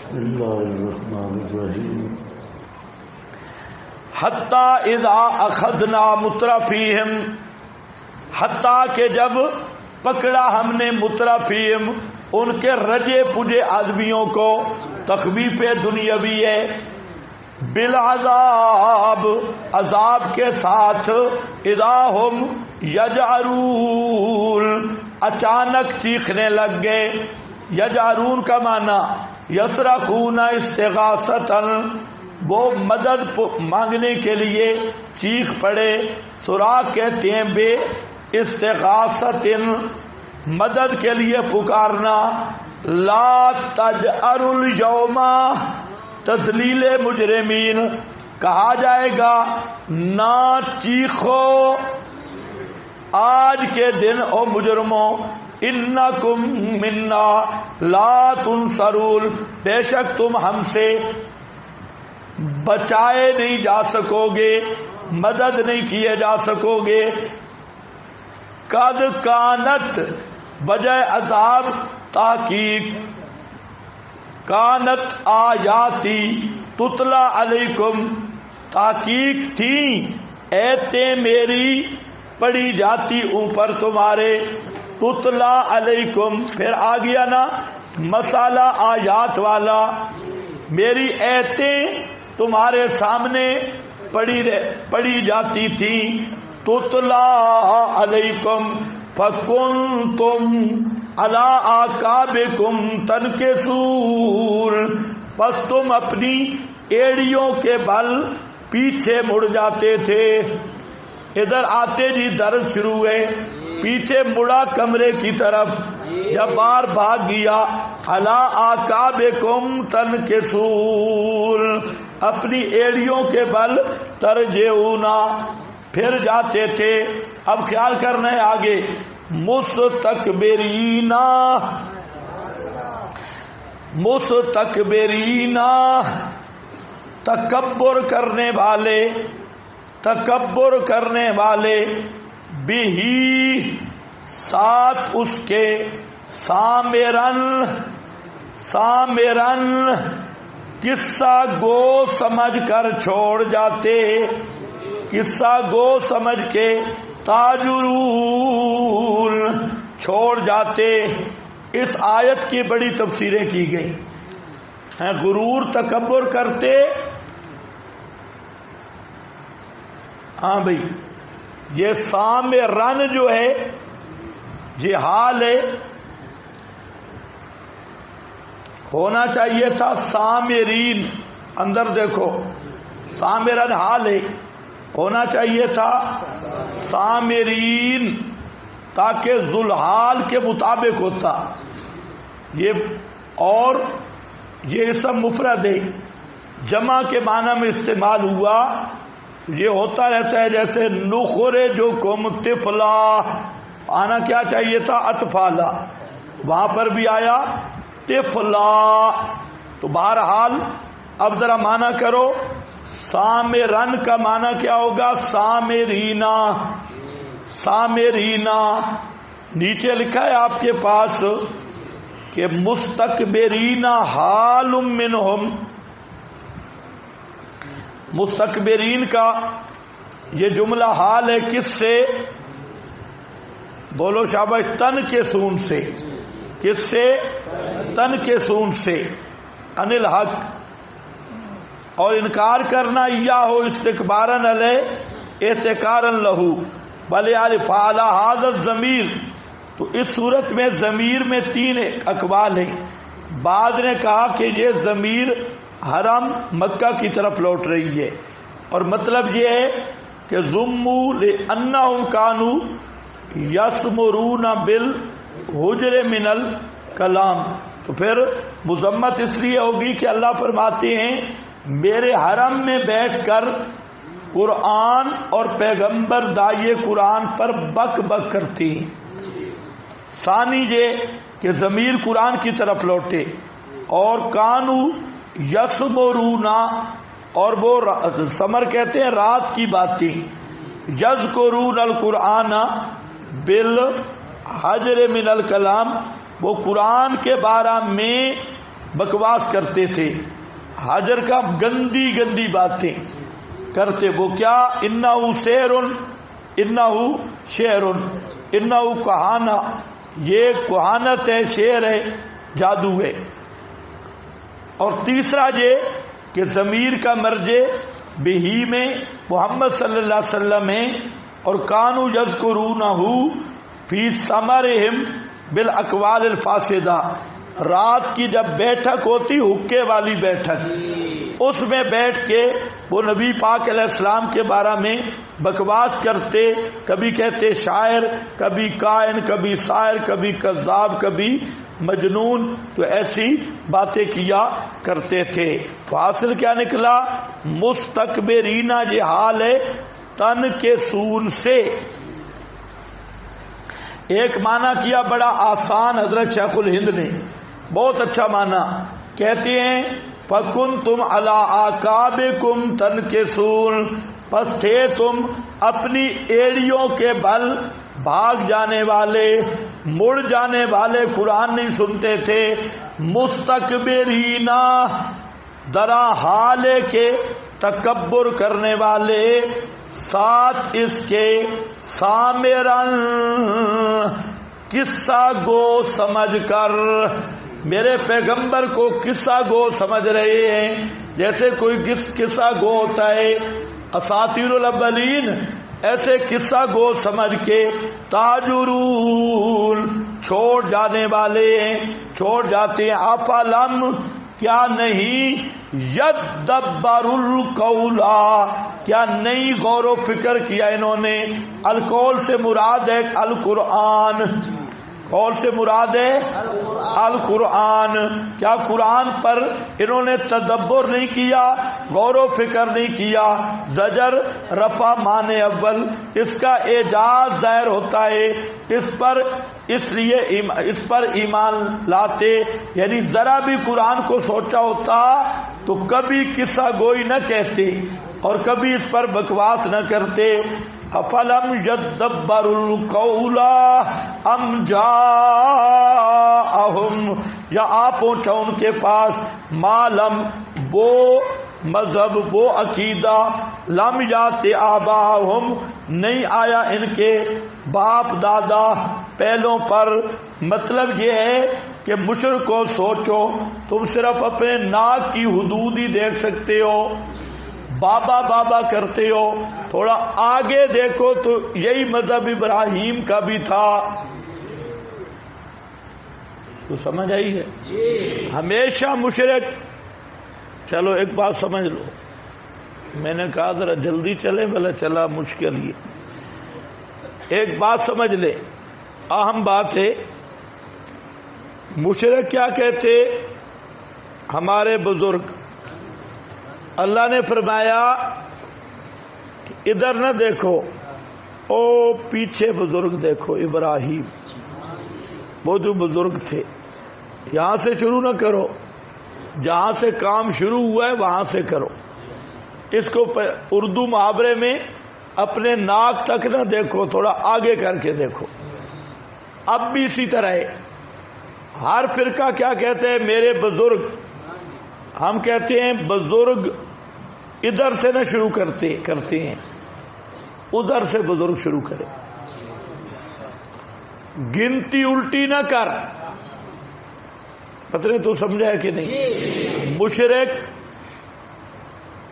بسم اللہ الرحمن الرحیم حتی اذا اخذنا مترفیہم، حتیٰ کہ جب پکڑا ہم نے مترفیہم ان کے رجے پجے آدمیوں کو، تخویف دنیاوی ہے، بالعذاب عذاب کے ساتھ، اذا ہم یجعرون اچانک چیخنے لگ گئے، یجعرون کا معنی یصرخون استغاثۃ، وہ مدد مانگنے کے لیے چیخ پڑے، سراخ کہتے ہیں بے استغاثۃ مدد کے لیے پکارنا، لا تجأروا اليوم تذلیل مجرمین، کہا جائے گا نہ چیخو آج کے دن او مجرموں، انکم منا لا تنصرون، بے شک تم ہم سے بچائے نہیں جا سکو گے، مدد نہیں کیے جا سکو گے۔ قد کانت بجائے عذاب تحقیق، کانت آیاتی تتلا علیکم، تحقیق تھی ایتیں میری پڑھی جاتی اوپر تمہارے، تتلا علیکم پھر آ گیا نا مسئلہ آیات والا، میری ایتیں تمہارے سامنے پڑھی جاتی تھی، تتلا علیکم فکنتم علی اعقابکم تنکسون، بس تم اپنی ایڑیوں کے بل پیچھے مڑ جاتے تھے۔ ادھر آتے جی درد شروع ہوئے، پیچھے مڑا کمرے کی طرف، جب بار بھاگ گیا، علی اعقابکم تنکسون، اپنی ایڑیوں کے بل ترجعون پھر جاتے تھے۔ اب خیال کرنا ہے آگے، مستکبرین تکبر کرنے والے، بھی ساتھ اس کے، سامرن قصہ گو سمجھ کر چھوڑ جاتے، قصہ گو سمجھ کے، تاجرون چھوڑ جاتے۔ اس آیت کی بڑی تفسیریں کی گئی ہیں، غرور تکبر کرتے، ہاں بھائی یہ سامرن جو ہے یہ حال ہے، ہونا چاہیے تھا سامرین، اندر دیکھو سامرن حال ہے، ہونا چاہیے تھا سامرین، تاکہ ذوالحال کے مطابق ہوتا یہ، اور یہ اسم مفرد ہے، جمع کے معنی میں استعمال ہوا، یہ ہوتا رہتا ہے، جیسے نخرجکم طفلا، آنا کیا چاہیے تھا اطفالا، وہاں پر بھی آیا طفلا، تو بہرحال اب ذرا معنی کرو، سامرن کا معنی کیا ہوگا، سامرینا، سامرینا، نیچے لکھا ہے آپ کے پاس کہ مستکبرین حال منہم، مستکبرین کا یہ جملہ حال ہے کس سے، بولو شاباش، تن کے سون سے، کس سے، تن کے سون سے، ان الحق، اور انکار کرنا، یا ہو استکبارن علیہ احتکارن لہو، بلے عارف اعلی حاضر ضمیر، تو اس صورت میں ضمیر میں تین اقوال ہیں، بعض نے کہا کہ یہ ضمیر حرم مکہ کی طرف لوٹ رہی ہے، اور مطلب یہ ہے کہ ضموا لأنہم کانوا یسمرون بالحجر من الکلام، تو پھر مذمت اس لیے ہوگی کہ اللہ فرماتے ہیں میرے حرم میں بیٹھ کر قرآن اور پیغمبر داعی قرآن پر بک بک کرتی ہیں۔ ثانی یہ کہ ضمیر قرآن کی طرف لوٹے، اور کانو یسمرونا، اور وہ سمر کہتے ہیں رات کی باتیں، یذکرون القرآن بالحجر من الکلام، وہ قرآن کے بارے میں بکواس کرتے تھے، حجر کا گندی گندی باتیں کرتے. وہ کیا؟ انہو سحر، انہو شعر، انہو کہانہ، یہ کہانت ہے، شعر ہے، جادو ہے. اور تیسرا یہ کہ ضمیر کا مرجع بہی میں محمد صلی اللہ علیہ وسلم ہے، اور کانو یذکرونہ فی ثمرہم بالاقوال الفاسدہ. رات کی جب بیٹھک ہوتی، حکے والی بیٹھک، اس میں بیٹھ کے وہ نبی پاک علیہ السلام کے بارے میں بکواس کرتے، کبھی کہتے شاعر، کبھی کائن، کبھی شاعر، کبھی کذاب، کبھی مجنون. تو ایسی باتیں کیا کرتے تھے. تو حاصل کیا نکلا؟ مستکبرین، یہ حال ہے تن کے سون سے. ایک معنی کیا بڑا آسان حضرت شیخ الہند نے، بہت اچھا معنی. کہتے ہیں فَكُنْتُمْ عَلَىٰ أَعْقَابِكُمْ تَنْكِصُونَ، پس تھے تم اپنی ایڑیوں کے بل بھاگ جانے والے، مڑ جانے والے، قرآن نہیں سنتے تھے. مستکبرین، درا حال کے تکبر کرنے والے، ساتھ اس کے سامرن، قصہ گو سمجھ کر. میرے پیغمبر کو قصہ گو سمجھ رہے ہیں، جیسے کوئی قصہ گو ہوتا ہے اساطیر الاولین، ایسے قصہ گو سمجھ کے تاجرون، چھوڑ جانے والے ہیں، چھوڑ جاتے ہیں. افلم، کیا نہیں، یدبر القول، کیا نہیں غور و فکر کیا انہوں نے. القول سے مراد ہے القرآن، قول سے مراد ہے القرآن. کیا قرآن پر انہوں نے تدبر نہیں کیا، غور و فکر نہیں کیا. زجر رفع معنی اول، اس کا اعجاز ظاہر ہوتا ہے، اس لیے اس پر ایمان لاتے. یعنی ذرا بھی قرآن کو سوچا ہوتا تو کبھی قصہ گوئی نہ کہتے اور کبھی اس پر بکواس نہ کرتے. افلم یدبر القول ام جاءہم، یا آ پہنچا ان کے پاس، معلم، وہ مذہب، وہ عقیدہ، لم یات آباہم، نہیں آیا ان کے باپ دادا پہلوں پر. مطلب یہ ہے کہ مشرکو سوچو، تم صرف اپنے ناک کی حدود ہی دیکھ سکتے ہو، بابا بابا کرتے ہو. تھوڑا آگے دیکھو تو یہی مذہب ابراہیم کا بھی تھا. تو سمجھ آئی ہے؟ ہمیشہ مشرک. چلو ایک بات سمجھ لو، میں نے کہا ذرا جلدی چلے، بھلا چلا مشکل. یہ ایک بات سمجھ لے، اہم بات ہے. مشرک کیا کہتے؟ ہمارے بزرگ، اللہ نے فرمایا کہ ادھر نہ دیکھو، او پیچھے بزرگ دیکھو، ابراہیم، وہ جو بزرگ تھے. یہاں سے شروع نہ کرو، جہاں سے کام شروع ہوا ہے وہاں سے کرو. اس کو اردو محاورے میں اپنے ناک تک نہ دیکھو، تھوڑا آگے کر کے دیکھو. اب بھی اسی طرح ہے. ہر فرقہ کیا کہتے ہیں؟ میرے بزرگ. ہم کہتے ہیں بزرگ ادھر سے نہ شروع کرتے ہیں، ادھر سے بزرگ شروع کرے. گنتی الٹی نہ کر. پتہ نہیں تو سمجھا ہے کہ نہیں؟ مشرک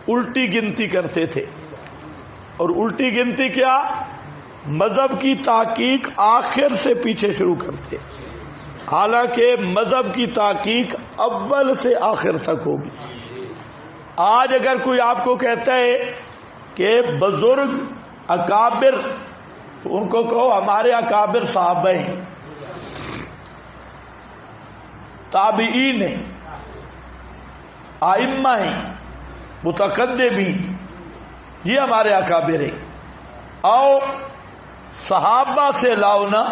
الٹی گنتی کرتے تھے، اور الٹی گنتی کیا؟ مذہب کی تحقیق آخر سے پیچھے شروع کرتے، حالانکہ مذہب کی تحقیق اول سے آخر تک ہوگی. آج اگر کوئی آپ کو کہتا ہے کہ بزرگ اکابر، تو ان کو کہو ہمارے اکابر صحابہ ہیں، تابعین ہیں، ائمہ ہیں، متقدمین، یہ ہمارے اکابر ہیں. آؤ صحابہ سے لاؤ نا،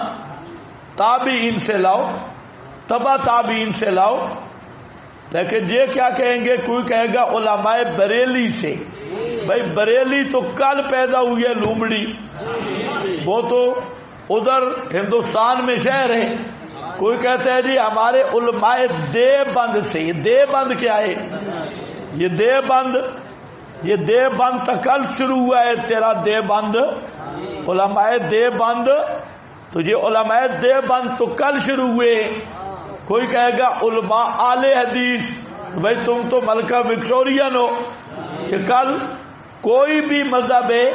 تابعین سے لاؤ، تبع تابعین سے لاؤ. لیکن یہ کیا کہیں گے؟ کوئی کہے گا علماء بریلی سے. بھائی بریلی تو کل پیدا ہوئی ہے لومڑی، وہ تو ادھر ہندوستان میں شہر ہے. کوئی کہتا ہے جی ہمارے علماء دیوبند سے. یہ دیوبند کیا ہے؟ یہ دیوبند تو کل شروع ہوا ہے تیرا دیوبند. علماء دیوبند تو یہ علماء دیوبند تو کل شروع ہوئے. کوئی کہے گا علماء اہل حدیث. بھائی تم تو ملکہ وکٹورین ہو کہ کل کوئی بھی مذہب ہے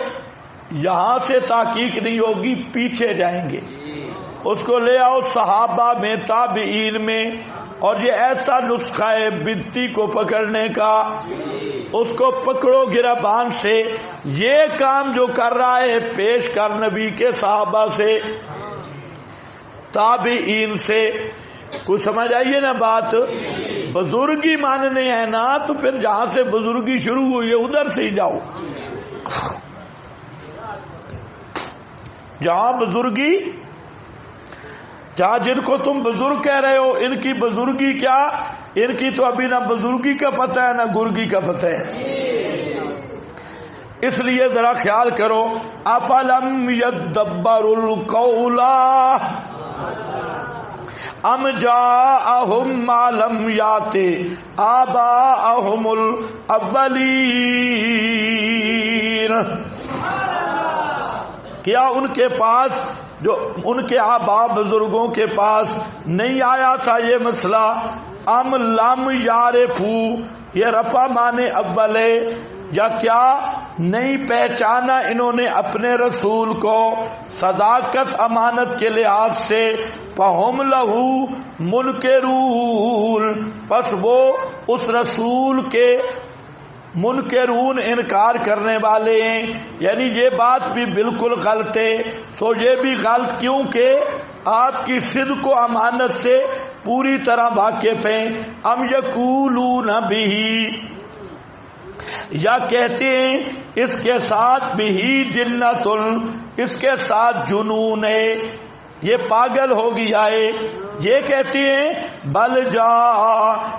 یہاں سے تحقیق نہیں ہوگی, پیچھے جائیں گے. اس کو لے آؤ صحابہ میں, تابعین میں, اور یہ ایسا نسخہ ہے بدتی کو پکڑنے کا. اس کو پکڑو گربان سے. یہ کام جو کر رہا ہے پیش کر نبی کے صحابہ سے, تابعین سے. کچھ سمجھ آئیے نا بات. بزرگی ماننے ہے نا تو پھر جہاں سے بزرگی شروع ہوئی ہے ادھر سے ہی جاؤ. جہاں بزرگی, جہاں جن کو تم بزرگ کہہ رہے ہو ان کی بزرگی کیا, ان کی تو ابھی نہ بزرگی کا پتہ ہے نہ گرگی کا پتہ ہے. اس لیے ذرا خیال کرو. افلم یدبروا القول ام جاءہم ما لم یات آباءہم الاولین. کیا ان کے پاس, جو ان کے آباء بزرگوں کے پاس نہیں آیا تھا یہ مسئلہ؟ ام لم یعرفو, یہ رفع مانے اول ہے, یا کیا نہیں پہچانا انہوں نے اپنے رسول کو صداقت امانت کے لحاظ سے؟ فہم لہو منکرون, پس وہ اس رسول کے منکرون انکار کرنے والے ہیں. یعنی یہ بات بھی بالکل غلط ہے. سو یہ بھی غلط کیونکہ آپ کی صدق و امانت سے پوری طرح واقف ہیں. ام یقولون بہ, یا کہتے ہیں اس کے ساتھ بھی جنت, اس کے ساتھ جنون ہے, یہ پاگل ہو گیا ہے. یہ کہتے ہیں بل جا,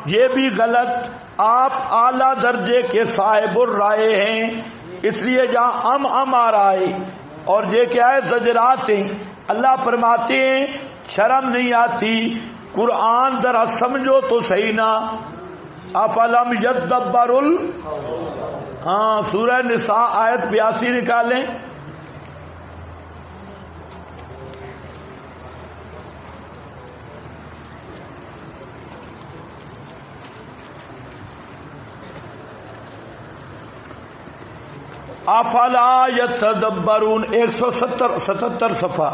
یہ بھی غلط. آپ اعلیٰ درجے کے صاحب الرائے ہیں, اس لیے جہاں ام آ رہا ہے اور یہ کیا ہے زجرات ہیں. اللہ فرماتے ہیں شرم نہیں آتی, قرآن ذرا سمجھو تو صحیح نا. افلم یدبروا, ہاں سورہ نساء آیت 82 نکالیں. افلا یتدبرون, 177 صفحہ.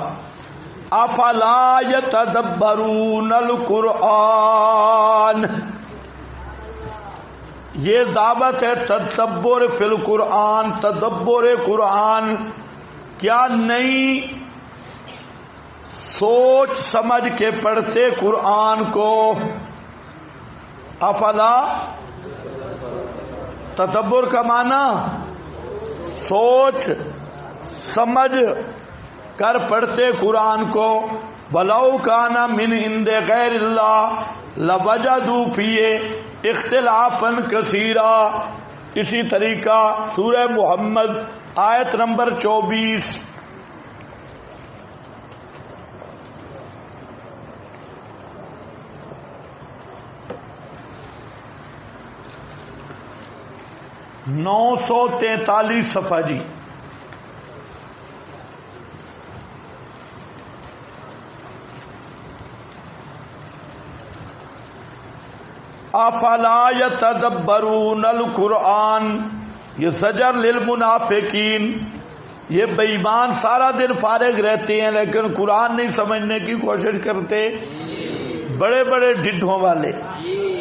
افلا یتدبرون القرآن, یہ دعوت ہے تدبر فی القرآن, تدبر قرآن. کیا نہیں سوچ سمجھ کے پڑھتے قرآن کو؟ افلا, تدبر کا معنی سوچ سمجھ کر پڑھتے قرآن کو. وَلَوْ كَانَ مِنْ عِنْدِ غَيْرِ اللَّهِ لَوَجَدُوا فِيهِ اخْتِلَافًا كَثِيرًا. اسی طریقہ سورہ محمد آیت نمبر 24. نو 943 صفحہ جی. افلا یتدبرون القرآن, یہ زجر للمنافقین. یہ بے ایمان سارا دن فارغ رہتے ہیں لیکن قرآن نہیں سمجھنے کی کوشش کرتے, بڑے بڑے ڈڈھوں والے.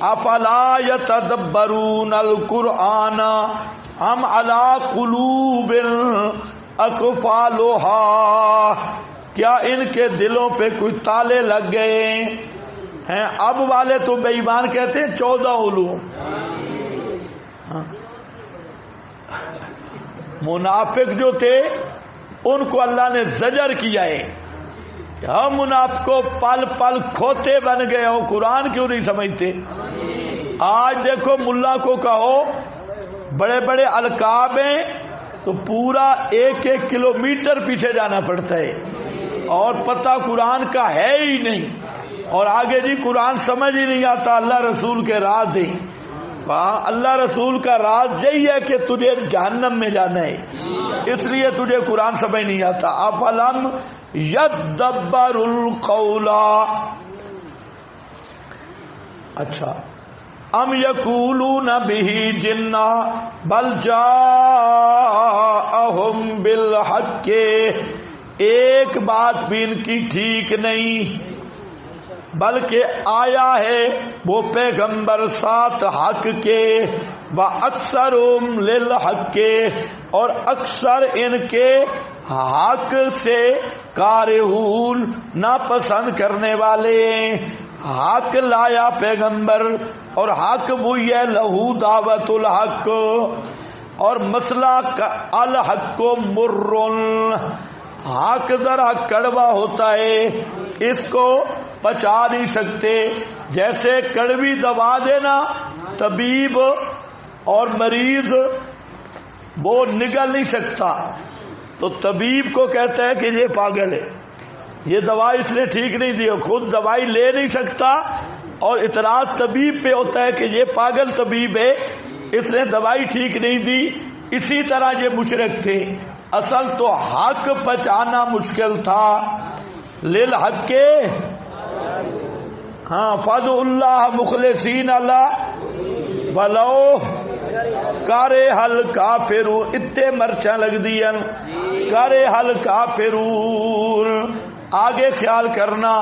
افلا یتدبرون القرآن ام علی قلوب اقفالها, کیا ان کے دلوں پہ کوئی تالے لگ گئے ہیں؟ اب والے تو بے ایمان کہتے ہیں 14 علوم. منافق جو تھے ان کو اللہ نے زجر کیا ہے کہ ہم منافقوں پل پل کھوتے بن گئے ہو, قرآن کیوں نہیں سمجھتے؟ آج دیکھو ملا کو کہو بڑے بڑے القاب ہیں تو پورا 1 کلومیٹر پیچھے جانا پڑتا ہے اور پتہ قرآن کا ہے ہی نہیں. اور آگے جی قرآن سمجھ ہی نہیں آتا، اللہ رسول کے راز ہی، اللہ رسول کا راز یہی ہے کہ تجھے جہنم میں جانا ہے، اس لیے تجھے قرآن سمجھ نہیں آتا۔ افلم یدبر القول، اچھا، ام یقولون بہ جنہ بل جاءہم بالحق، ایک بات بھی ان کی ٹھیک نہیں، بلکہ آیا ہے وہ پیغمبر ساتھ حق کے، وَأَكْثَرُهُمْ لِلْحَقِّ، اور اکثر ان کے حق سے کارہون، ناپسند کرنے والے، حق لایا پیغمبر اور حق وہی ہے، لہو دعوت الحق، اور مسئلہ الحق مر، حق ذرا کڑوا ہوتا ہے، اس کو پچا نہیں سکتے، جیسے کڑوی دوا دینا طبیب اور مریض وہ نگل نہیں سکتا، تو طبیب کو کہتا ہے کہ یہ پاگل ہے، یہ دوا اس نے ٹھیک نہیں دی، خود دوائی لے نہیں سکتا، اور اعتراض طبیب پہ ہوتا ہے کہ یہ پاگل طبیب ہے، اس نے دوائی ٹھیک نہیں دی۔ اسی طرح یہ مشرک تھے، اصل تو حق پہچانا مشکل تھا، للحق کے، ہاں، فَادْعُوا اللَّهَ مُخْلِصِينَ لَهُ وَلَوْ کَرِہَ الْکَافِرُونَ، اتے مرچاں لگ دیا، کَرِہَ الْکَافِرُونَ، آگے خیال کرنا